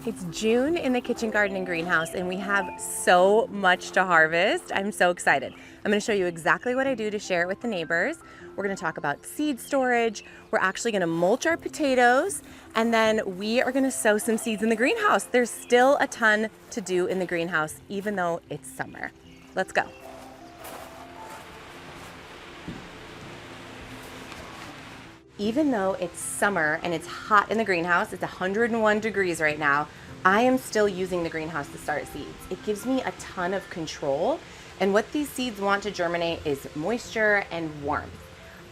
It's June in the kitchen garden and greenhouse, and we have so much to harvest. I'm so excited. I'm going to show you exactly what I do to share it with the neighbors. We're going to talk about seed storage. We're actually going to mulch our potatoes, and then we are going to sow some seeds in the greenhouse. There's still a ton to do in the greenhouse, even though it's summer. Let's go. Even though it's summer and it's hot in the greenhouse, it's 101 degrees right now, I am still using the greenhouse to start seeds. It gives me a ton of control, and what these seeds want to germinate is moisture and warmth.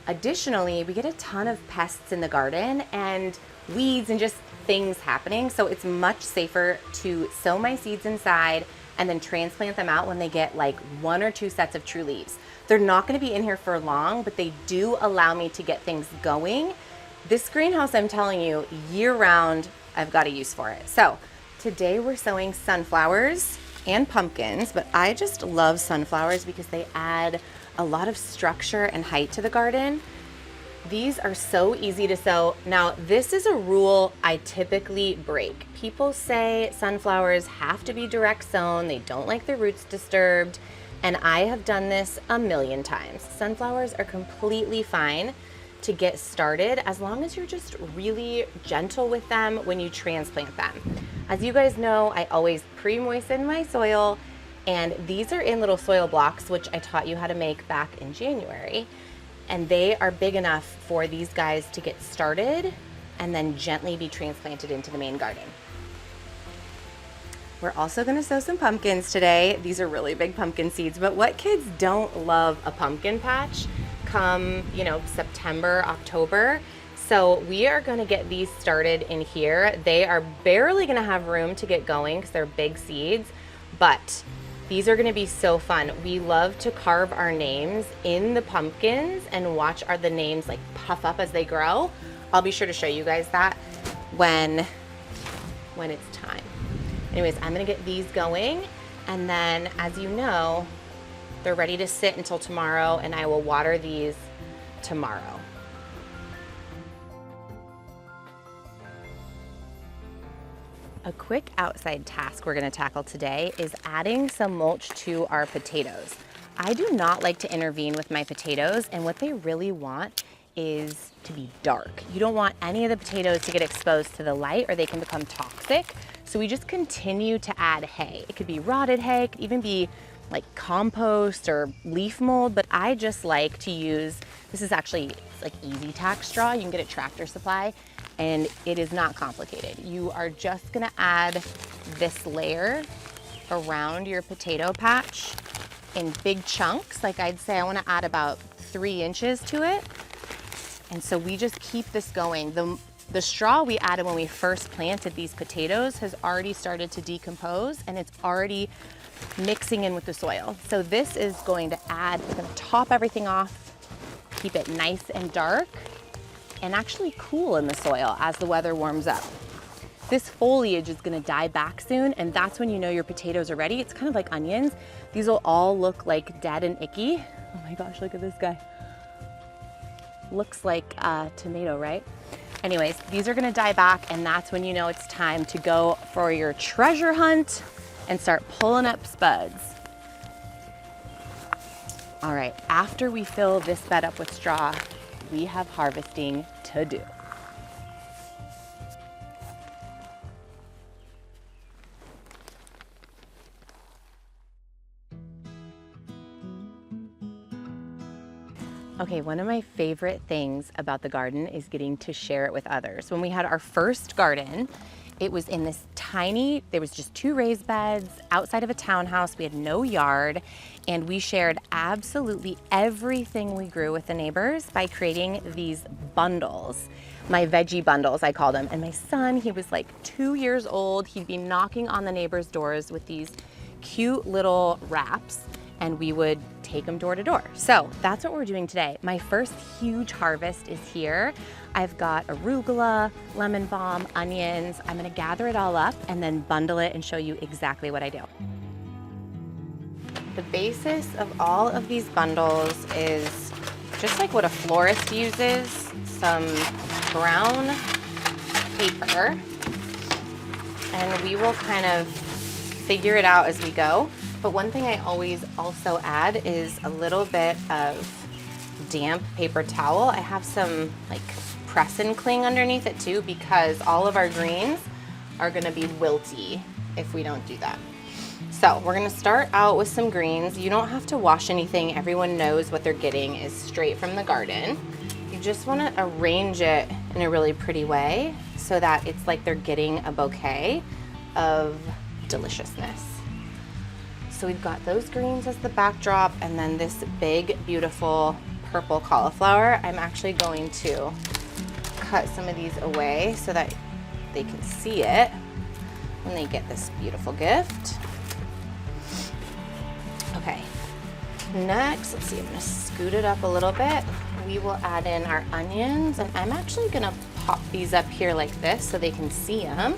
Additionally, we get a ton of pests in the garden and weeds and just things happening, so it's much safer to sow my seeds inside and then transplant them out when they get like 1 or 2 sets of true leaves. They're not going to be in here for long, but they do allow me to get things going. This greenhouse, I'm telling you, year round, I've got a use for it. So today we're sowing sunflowers and pumpkins, but I just love sunflowers because they add a lot of structure and height to the garden. These are so easy to sow. Now, this is a rule I typically break. People say sunflowers have to be direct sown. They don't like their roots disturbed. And I have done this a million times. Sunflowers are completely fine to get started as long as you're just really gentle with them when you transplant them. As you guys know, I always pre-moisten my soil, and these are in little soil blocks, which I taught you how to make back in January. And they are big enough for these guys to get started and then gently be transplanted into the main garden. We're also gonna sow some pumpkins today. These are really big pumpkin seeds, but what kids don't love a pumpkin patch come, September, October. So we are gonna get these started in here. They are barely gonna have room to get going because they're big seeds, but these are gonna be so fun. We love to carve our names in the pumpkins and watch the names like puff up as they grow. I'll be sure to show you guys that when it's time. Anyways, I'm gonna get these going, and then as you know, they're ready to sit until tomorrow, and I will water these tomorrow. A quick outside task we're gonna tackle today is adding some mulch to our potatoes. I do not like to intervene with my potatoes, and what they really want is to be dark. You don't want any of the potatoes to get exposed to the light or they can become toxic. So we just continue to add hay. It could be rotted hay, it could even be like compost or leaf mold, but I just like to use, this is actually like easy tack straw. You can get it at Tractor Supply, and it is not complicated. You are just gonna add this layer around your potato patch in big chunks. Like I'd say I wanna add about 3 inches to it. And so we just keep this going. The straw we added when we first planted these potatoes has already started to decompose, and it's already mixing in with the soil. So this is going to it's gonna top everything off, keep it nice and dark, and actually cool in the soil as the weather warms up. This foliage is gonna die back soon, and that's when you know your potatoes are ready. It's kind of like onions. These will all look like dead and icky. Oh my gosh, look at this guy. Looks like a tomato, right? Anyways, these are gonna die back, and that's when you know it's time to go for your treasure hunt and start pulling up spuds. All right, after we fill this bed up with straw, we have harvesting to do. Okay, one of my favorite things about the garden is getting to share it with others. When we had our first garden, it was in this there was just 2 raised beds outside of a townhouse. We had no yard, and we shared absolutely everything we grew with the neighbors by creating these bundles. My veggie bundles, I called them. And my son, he was like 2 years old. He'd be knocking on the neighbors' doors with these cute little wraps, and we would take them door to door. So that's what we're doing today. My first huge harvest is here. I've got arugula, lemon balm, onions. I'm gonna gather it all up and then bundle it and show you exactly what I do. The basis of all of these bundles is just like what a florist uses, some brown paper. and we will kind of figure it out as we go. But one thing I always also add is a little bit of damp paper towel. I have some like press and cling underneath it too, because all of our greens are gonna be wilty if we don't do that. So we're gonna start out with some greens. You don't have to wash anything. Everyone knows what they're getting is straight from the garden. You just wanna arrange it in a really pretty way so that it's like they're getting a bouquet of deliciousness. So we've got those greens as the backdrop, and then this big, beautiful purple cauliflower. I'm actually going to cut some of these away so that they can see it when they get this beautiful gift. Okay, next, let's see, I'm gonna scoot it up a little bit. We will add in our onions, and I'm actually gonna pop these up here like this so they can see them.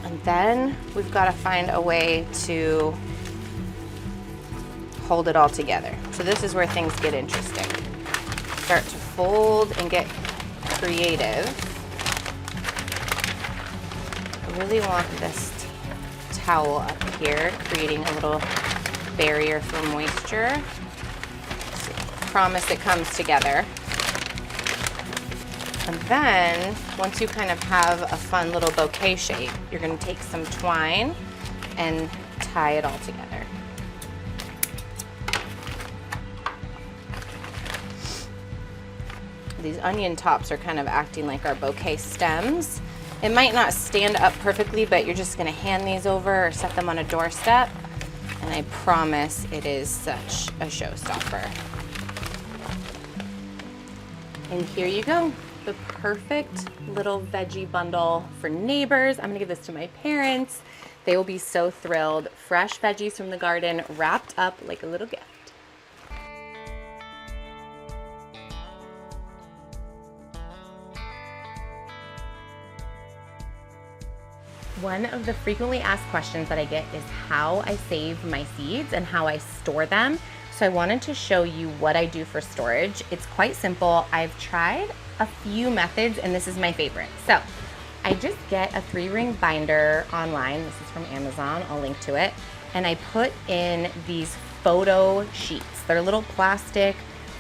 And then we've got to find a way to hold it all together. So this is where things get interesting. Start to fold and get creative. I really want this towel up here, creating a little barrier for moisture. So promise it comes together. And then, once you kind of have a fun little bouquet shape, you're gonna take some twine and tie it all together. These onion tops are kind of acting like our bouquet stems. It might not stand up perfectly, but you're just gonna hand these over or set them on a doorstep, and I promise it is such a showstopper. And here you go. The perfect little veggie bundle for neighbors. I'm gonna give this to my parents. They will be so thrilled. Fresh veggies from the garden wrapped up like a little gift. One of the frequently asked questions that I get is how I save my seeds and how I store them. So I wanted to show you what I do for storage. It's quite simple. I've tried a few methods and this is my favorite. So I just get a 3-ring binder online. This is from Amazon, I'll link to it. And I put in these photo sheets. They're little plastic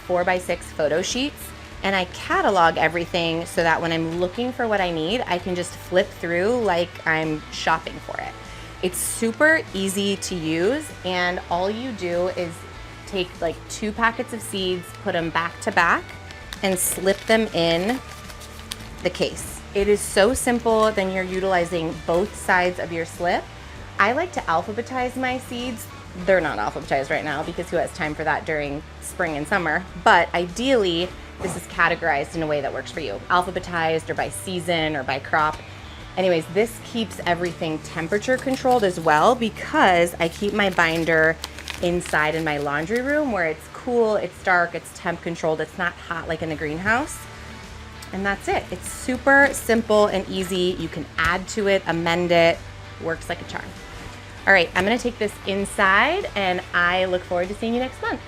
4x6 photo sheets. And I catalog everything so that when I'm looking for what I need, I can just flip through like I'm shopping for it. It's super easy to use, and all you do is take like 2 packets of seeds, put them back to back, and slip them in the case. It is so simple. Then you're utilizing both sides of your slip. I like to alphabetize my seeds. They're not alphabetized right now because who has time for that during spring and summer? But ideally, this is categorized in a way that works for you. Alphabetized or by season or by crop. Anyways, this keeps everything temperature controlled as well because I keep my binder inside in my laundry room where it's cool, it's dark, it's temp controlled, it's not hot like in the greenhouse. And that's it. It's super simple and easy. You can add to it, amend it, works like a charm. All right, I'm gonna take this inside and I look forward to seeing you next month.